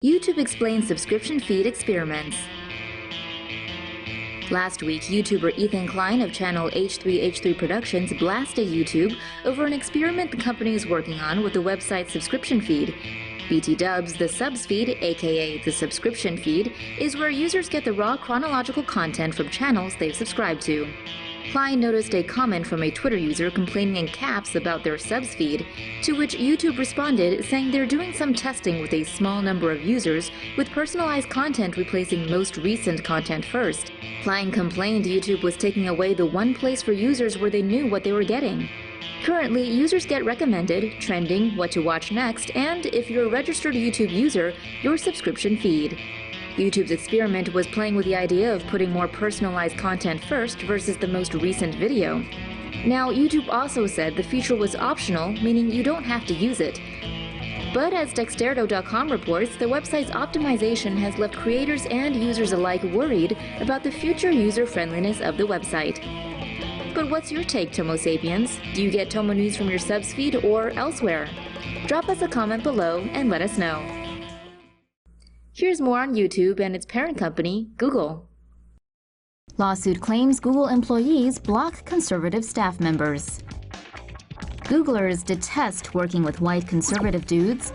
YouTube explains subscription feed experiments. Last week, YouTuber Ethan Klein of channel H3H3 Productions blasted YouTube over an experiment the company is working on with the website's subscription feed. BT dubs, the subs feed, aka the subscription feed, is where users get the raw chronological content from channels they've subscribed to. Klein noticed a comment from a Twitter user complaining in caps about their subs feed, to which YouTube responded saying they're doing some testing with a small number of users, with personalized content replacing most recent content first. Klein complained YouTube was taking away the one place for users where they knew what they were getting. Currently, users get recommended, trending, what to watch next, and if you're a registered YouTube user, your subscription feed. YouTube's experiment was playing with the idea of putting more personalized content first versus the most recent video. Now, YouTube also said the feature was optional, meaning you don't have to use it. But as Dexerto.com reports, the website's optimization has left creators and users alike worried about the future user-friendliness of the website. But what's your take, Tomo Sapiens? Do you get Tomo News from your subs feed or elsewhere? Drop us a comment below and let us know. Here's more on YouTube and its parent company, Google. Lawsuit claims Google employees block conservative staff members. Googlers detest working with white conservative dudes.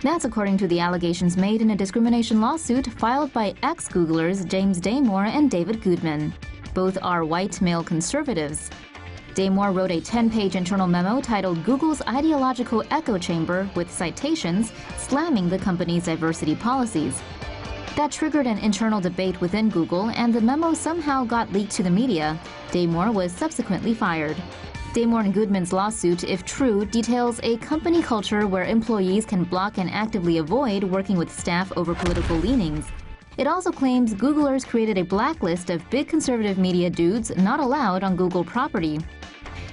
That's according to the allegations made in a discrimination lawsuit filed by ex-Googlers James Damore and David Goodman. Both are white male conservatives. Damore wrote a 10-page internal memo titled Google's Ideological Echo Chamber with citations slamming the company's diversity policies. That triggered an internal debate within Google, and the memo somehow got leaked to the media. Damore was subsequently fired. Damore and Goodman's lawsuit, if true, details a company culture where employees can block and actively avoid working with staff over political leanings. It also claims Googlers created a blacklist of big conservative media dudes not allowed on Google property.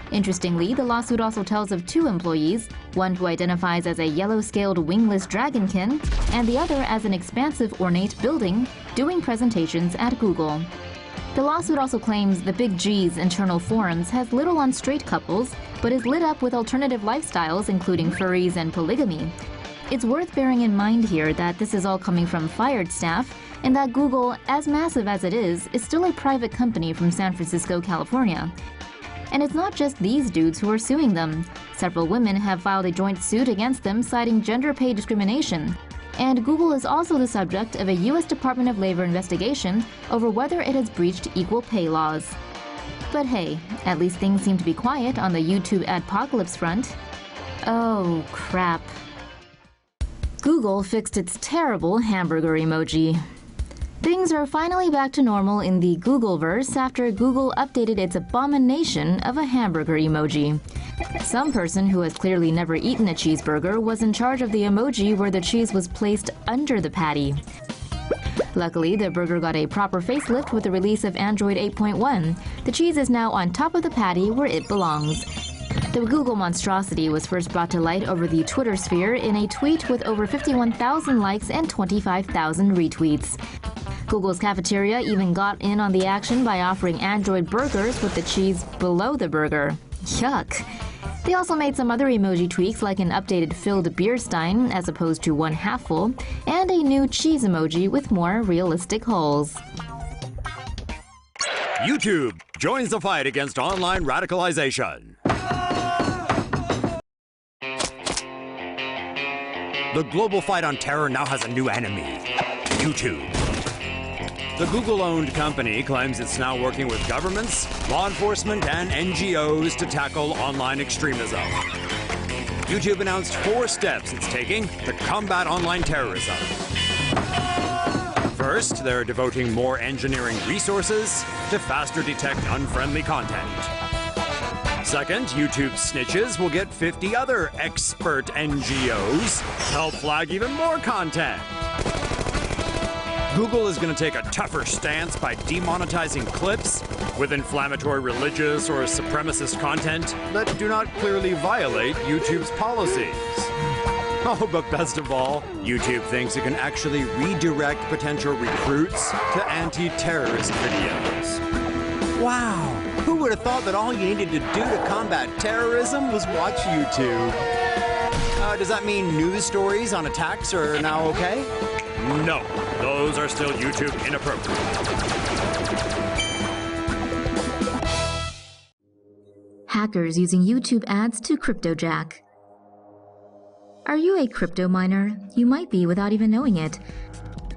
Interestingly, the lawsuit also tells of two employees, one who identifies as a yellow-scaled wingless dragonkin, and the other as an expansive ornate building, doing presentations at Google. The lawsuit also claims the Big G's internal forums has little on straight couples, but is lit up with alternative lifestyles including furries and polygamy. It's worth bearing in mind here that this is all coming from fired staff, and that Google, as massive as it is still a private company from San Francisco, California. And it's not just these dudes who are suing them. Several women have filed a joint suit against them citing gender pay discrimination. And Google is also the subject of a U.S. Department of Labor investigation over whether it has breached equal pay laws. But hey, at least things seem to be quiet on the YouTube adpocalypse front. Oh, crap. Google fixed its terrible hamburger emoji. Things are finally back to normal in the Googleverse after Google updated its abomination of a hamburger emoji. Some person who has clearly never eaten a cheeseburger was in charge of the emoji where the cheese was placed under the patty. Luckily, the burger got a proper facelift with the release of Android 8.1. The cheese is now on top of the patty where it belongs. The Google monstrosity was first brought to light over the Twitter sphere in a tweet with over 51,000 likes and 25,000 retweets. Google's cafeteria even got in on the action by offering Android burgers with the cheese below the burger. Yuck! They also made some other emoji tweaks like an updated filled beer stein as opposed to one half full, and a new cheese emoji with more realistic holes. YouTube joins the fight against online radicalization. The global fight on terror now has a new enemy, YouTube. The Google-owned company claims it's now working with governments, law enforcement, and NGOs to tackle online extremism. YouTube announced 4 steps it's taking to combat online terrorism. First, they're devoting more engineering resources to faster detect unfriendly content. Second, YouTube's snitches will get 50 other expert NGOs to help flag even more content. Google is going to take a tougher stance by demonetizing clips with inflammatory religious or supremacist content that do not clearly violate YouTube's policies. Oh, but best of all, YouTube thinks it can actually redirect potential recruits to anti-terrorist videos. Wow, who would have thought that all you needed to do to combat terrorism was watch YouTube? Does that mean news stories on attacks are now okay? No, those are still YouTube inappropriate. Hackers using YouTube ads to cryptojack. Are you a crypto miner? You might be without even knowing it.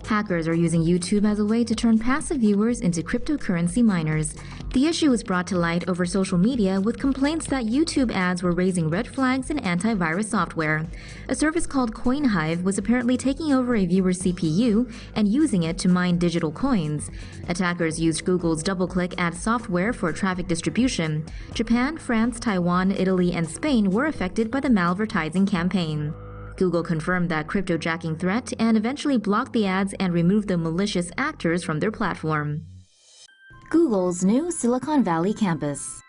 Hackers are using YouTube as a way to turn passive viewers into cryptocurrency miners. The issue was brought to light over social media with complaints that YouTube ads were raising red flags in antivirus software. A service called CoinHive was apparently taking over a viewer's CPU and using it to mine digital coins. Attackers used Google's DoubleClick ad software for traffic distribution. Japan, France, Taiwan, Italy, and Spain were affected by the malvertising campaign. Google confirmed that cryptojacking threat and eventually blocked the ads and removed the malicious actors from their platform. Google's new Silicon Valley campus.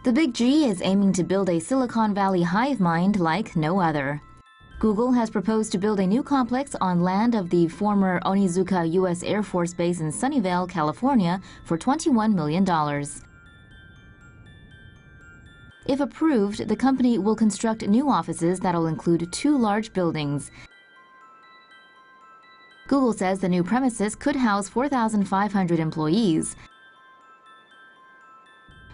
The Big G is aiming to build a Silicon Valley hive mind like no other. Google has proposed to build a new complex on land of the former Onizuka U.S. Air Force Base in Sunnyvale, California for $21 million. If approved, the company will construct new offices that will include 2 large buildings. Google says the new premises could house 4,500 employees.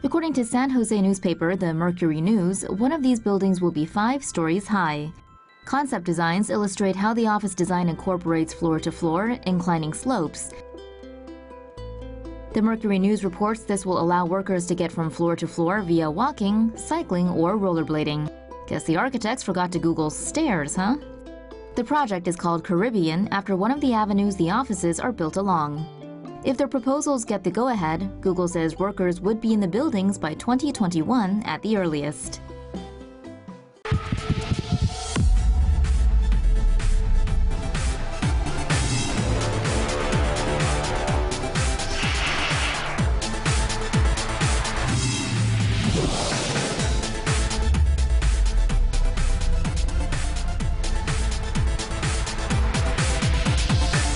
According to San Jose newspaper, the Mercury News, one of these buildings will be 5 stories high. Concept designs illustrate how the office design incorporates floor-to-floor, inclining slopes. The Mercury News reports this will allow workers to get from floor to floor via walking, cycling, or rollerblading. Guess the architects forgot to Google stairs, huh? The project is called Caribbean after one of the avenues the offices are built along. If their proposals get the go-ahead, Google says workers would be in the buildings by 2021 at the earliest.